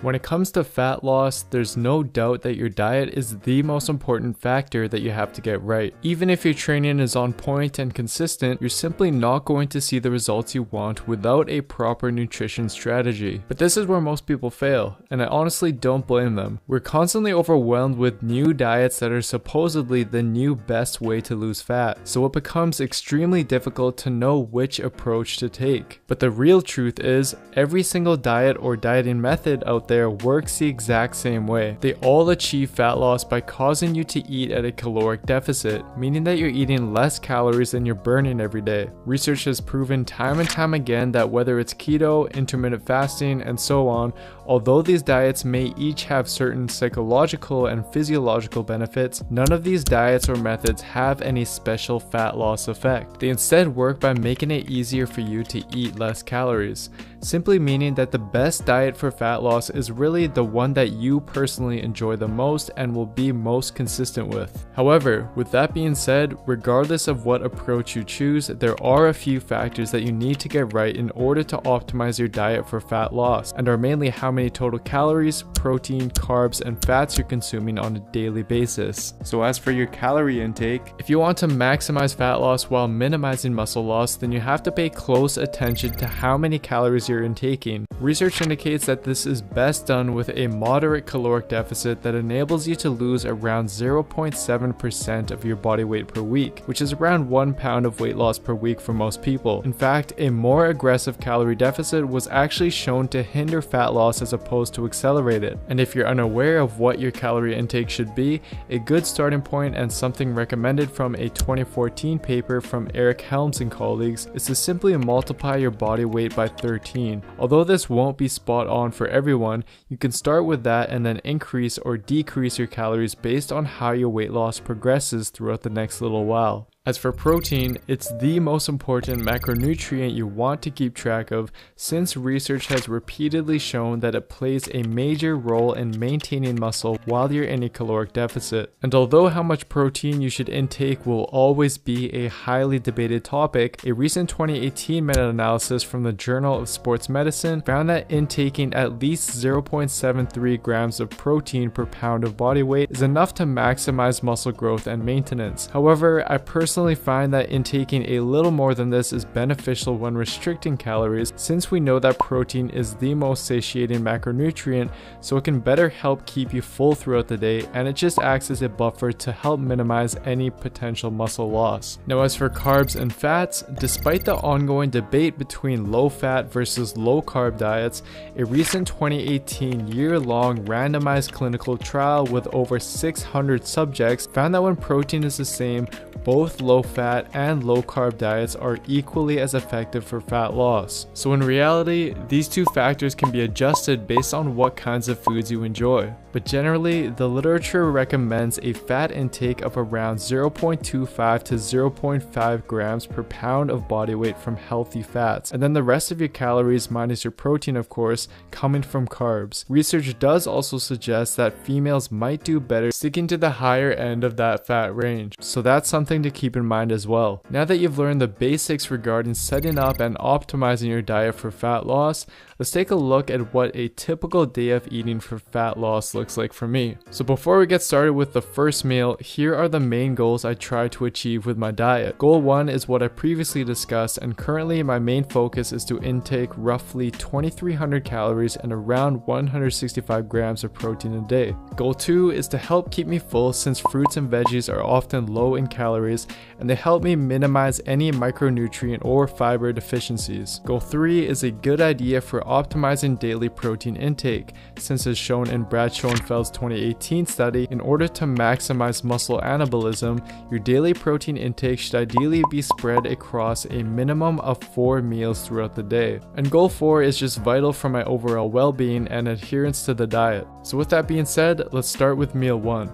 When it comes to fat loss, there's no doubt that your diet is the most important factor that you have to get right. Even if your training is on point and consistent, you're simply not going to see the results you want without a proper nutrition strategy. But this is where most people fail, and I honestly don't blame them. We're constantly overwhelmed with new diets that are supposedly the new best way to lose fat, so it becomes extremely difficult to know which approach to take. But the real truth is, every single diet or dieting method out there works the exact same way. They all achieve fat loss by causing you to eat at a caloric deficit, meaning that you're eating less calories than you're burning every day. Research has proven time and time again that whether it's keto, intermittent fasting, and so on, although these diets may each have certain psychological and physiological benefits, none of these diets or methods have any special fat loss effect. They instead work by making it easier for you to eat less calories, simply meaning that the best diet for fat loss is really the one that you personally enjoy the most and will be most consistent with. However, with that being said, regardless of what approach you choose, there are a few factors that you need to get right in order to optimize your diet for fat loss, and are mainly how many total calories, protein, carbs, and fats you're consuming on a daily basis. So as for your calorie intake, if you want to maximize fat loss while minimizing muscle loss, then you have to pay close attention to how many calories you're intaking. Research indicates that this is best done with a moderate caloric deficit that enables you to lose around 0.7% of your body weight per week, which is around 1 pound of weight loss per week for most people. In fact, a more aggressive calorie deficit was actually shown to hinder fat loss as opposed to accelerate it. And if you're unaware of what your calorie intake should be, a good starting point and something recommended from a 2014 paper from Helms and colleagues is to simply multiply your body weight by 13. Although this won't be spot on for everyone, you can start with that and then increase or decrease your calories based on how your weight loss progresses throughout the next little while. As for protein, it's the most important macronutrient you want to keep track of, since research has repeatedly shown that it plays a major role in maintaining muscle while you're in a caloric deficit. And although how much protein you should intake will always be a highly debated topic, a recent 2018 meta-analysis from the Journal of Sports Medicine found that intaking at least 0.73 grams of protein per pound of body weight is enough to maximize muscle growth and maintenance. However, I personally find that intaking a little more than this is beneficial when restricting calories, since we know that protein is the most satiating macronutrient, so it can better help keep you full throughout the day, and it just acts as a buffer to help minimize any potential muscle loss. Now, as for carbs and fats, despite the ongoing debate between low-fat versus low-carb diets, a recent 2018 year-long randomized clinical trial with over 600 subjects found that when protein is the same, both low-fat and low-carb diets are equally as effective for fat loss. So in reality, these two factors can be adjusted based on what kinds of foods you enjoy. But generally, the literature recommends a fat intake of around 0.25 to 0.5 grams per pound of body weight from healthy fats, and then the rest of your calories, minus your protein of course, coming from carbs. Research does also suggest that females might do better sticking to the higher end of that fat range, so that's something to keep in mind as well. Now that you've learned the basics regarding setting up and optimizing your diet for fat loss, let's take a look at what a typical day of eating for fat loss looks like for me. So before we get started with the first meal, here are the main goals I try to achieve with my diet. Goal 1 is what I previously discussed, and currently my main focus is to intake roughly 2,300 calories and around 165 grams of protein a day. Goal 2 is to help keep me full, since fruits and veggies are often low in calories and they help me minimize any micronutrient or fiber deficiencies. Goal 3 is a good idea for optimizing daily protein intake, since as shown in Brad Schoenfeld's 2018 study, in order to maximize muscle anabolism, your daily protein intake should ideally be spread across a minimum of 4 meals throughout the day. And goal 4 is just vital for my overall well-being and adherence to the diet. So with that being said, let's start with meal 1.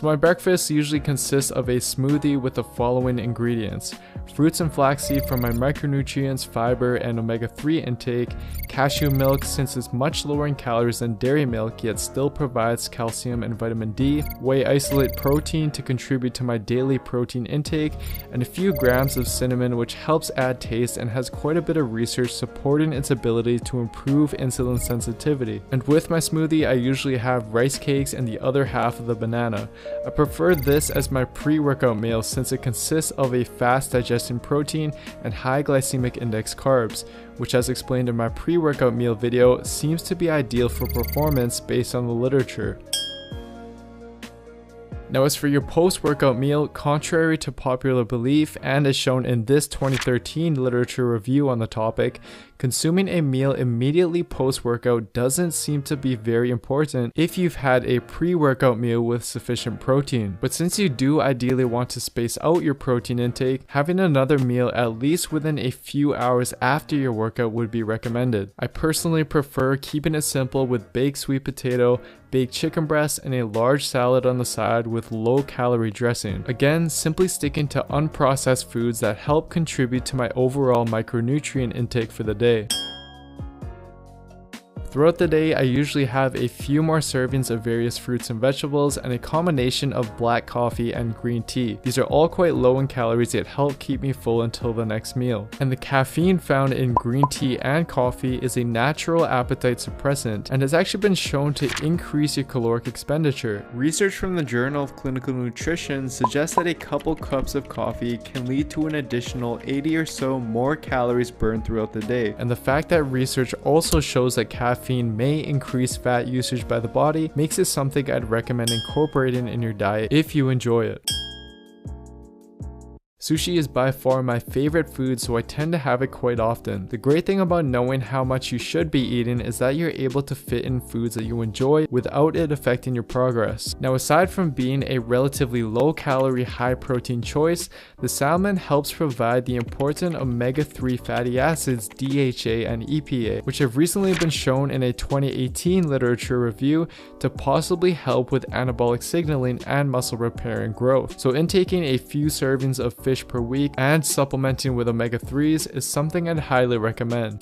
So my breakfast usually consists of a smoothie with the following ingredients: fruits and flaxseed for my micronutrients, fiber, and omega-3 intake, cashew milk since it's much lower in calories than dairy milk yet still provides calcium and vitamin D, whey isolate protein to contribute to my daily protein intake, and a few grams of cinnamon, which helps add taste and has quite a bit of research supporting its ability to improve insulin sensitivity. And with my smoothie, I usually have rice cakes and the other half of the banana. I prefer this as my pre-workout meal since it consists of a fast digesting protein and high glycemic index carbs, which, as explained in my pre-workout meal video, seems to be ideal for performance based on the literature. Now as for your post-workout meal, contrary to popular belief and as shown in this 2013 literature review on the topic, consuming a meal immediately post-workout doesn't seem to be very important if you've had a pre-workout meal with sufficient protein. But since you do ideally want to space out your protein intake, having another meal at least within a few hours after your workout would be recommended. I personally prefer keeping it simple with baked sweet potato, baked chicken breast, and a large salad on the side with low-calorie dressing. Again, simply sticking to unprocessed foods that help contribute to my overall micronutrient intake for the day. Throughout the day, I usually have a few more servings of various fruits and vegetables and a combination of black coffee and green tea. These are all quite low in calories yet help keep me full until the next meal. And the caffeine found in green tea and coffee is a natural appetite suppressant and has actually been shown to increase your caloric expenditure. Research from the Journal of Clinical Nutrition suggests that a couple cups of coffee can lead to an additional 80 or so more calories burned throughout the day. And the fact that research also shows that caffeine may increase fat usage by the body makes it something I'd recommend incorporating in your diet if you enjoy it. Sushi is by far my favorite food, so I tend to have it quite often. The great thing about knowing how much you should be eating is that you're able to fit in foods that you enjoy without it affecting your progress. Now, aside from being a relatively low-calorie, high-protein choice, the salmon helps provide the important omega-3 fatty acids DHA and EPA, which have recently been shown in a 2018 literature review to possibly help with anabolic signaling and muscle repair and growth. So intaking a few servings of fish per week and supplementing with omega-3s is something I'd highly recommend.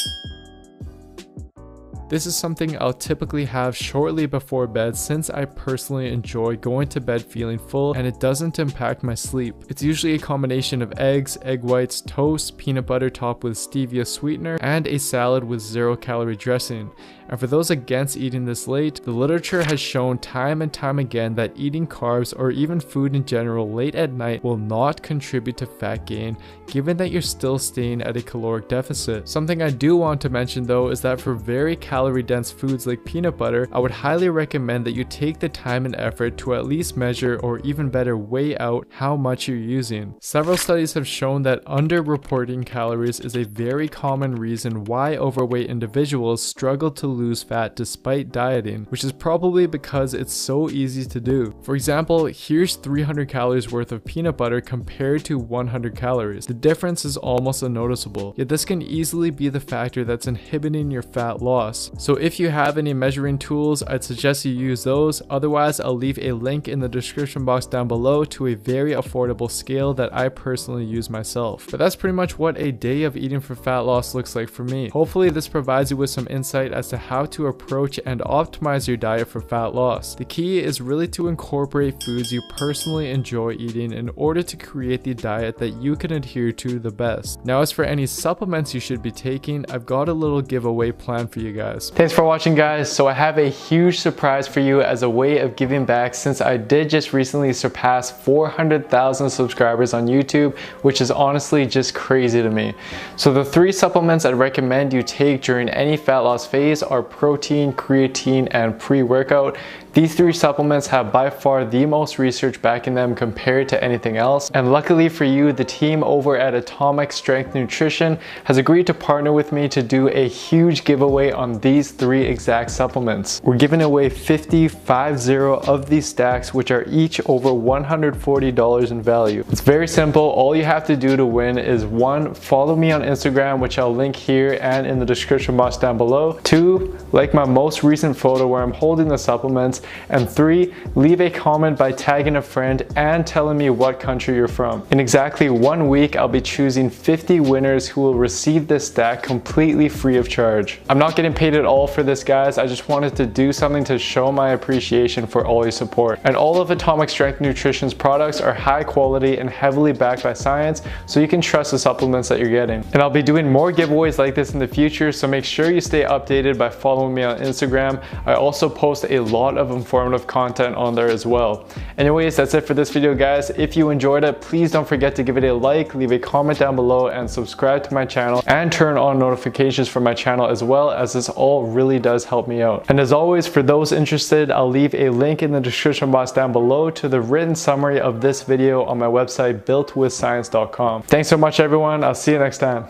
This is something I'll typically have shortly before bed since I personally enjoy going to bed feeling full and it doesn't impact my sleep. It's usually a combination of eggs, egg whites, toast, peanut butter topped with stevia sweetener, and a salad with 0-calorie dressing. And for those against eating this late, the literature has shown time and time again that eating carbs or even food in general late at night will not contribute to fat gain, given that you're still staying at a caloric deficit. Something I do want to mention though is that for very calorie dense foods like peanut butter, I would highly recommend that you take the time and effort to at least measure or even better weigh out how much you're using. Several studies have shown that underreporting calories is a very common reason why overweight individuals struggle to lose fat despite dieting, which is probably because it's so easy to do. For example, here's 300 calories worth of peanut butter compared to 100 calories. The difference is almost unnoticeable, yet this can easily be the factor that's inhibiting your fat loss. So if you have any measuring tools, I'd suggest you use those. Otherwise, I'll leave a link in the description box down below to a very affordable scale that I personally use myself. But that's pretty much what a day of eating for fat loss looks like for me. Hopefully this provides you with some insight as to how to approach and optimize your diet for fat loss. The key is really to incorporate foods you personally enjoy eating in order to create the diet that you can adhere to the best. Now, as for any supplements you should be taking, I've got a little giveaway planned for you guys. Thanks for watching, guys. So I have a huge surprise for you as a way of giving back, since I did just recently surpass 400,000 subscribers on YouTube, which is honestly just crazy to me. So the 3 supplements I'd recommend you take during any fat loss phase are protein, creatine, and pre-workout. These 3 supplements have by far the most research backing them compared to anything else, and luckily for you, the team over at Atomic Strength Nutrition has agreed to partner with me to do a huge giveaway on these 3 exact supplements. We're giving away 50 of these stacks, which are each over $140 in value. It's very simple. All you have to do to win is 1, follow me on Instagram, which I'll link here and in the description box down below. 2, like my most recent photo where I'm holding the supplements. And 3, leave a comment by tagging a friend and telling me what country you're from. In exactly 1 week, I'll be choosing 50 winners who will receive this stack completely free of charge. I'm not getting paid at all for this, guys. I just wanted to do something to show my appreciation for all your support. And all of Atomic Strength Nutrition's products are high quality and heavily backed by science, so you can trust the supplements that you're getting. And I'll be doing more giveaways like this in the future, so make sure you stay updated by following me on Instagram. I also post a lot of informative content on there as well. Anyways, that's it for this video, guys. If you enjoyed it, please don't forget to give it a like, leave a comment down below, and subscribe to my channel, and turn on notifications for my channel as well, as this all really does help me out. And as always, for those interested, I'll leave a link in the description box down below to the written summary of this video on my website builtwithscience.com. Thanks so much, everyone. I'll see you next time.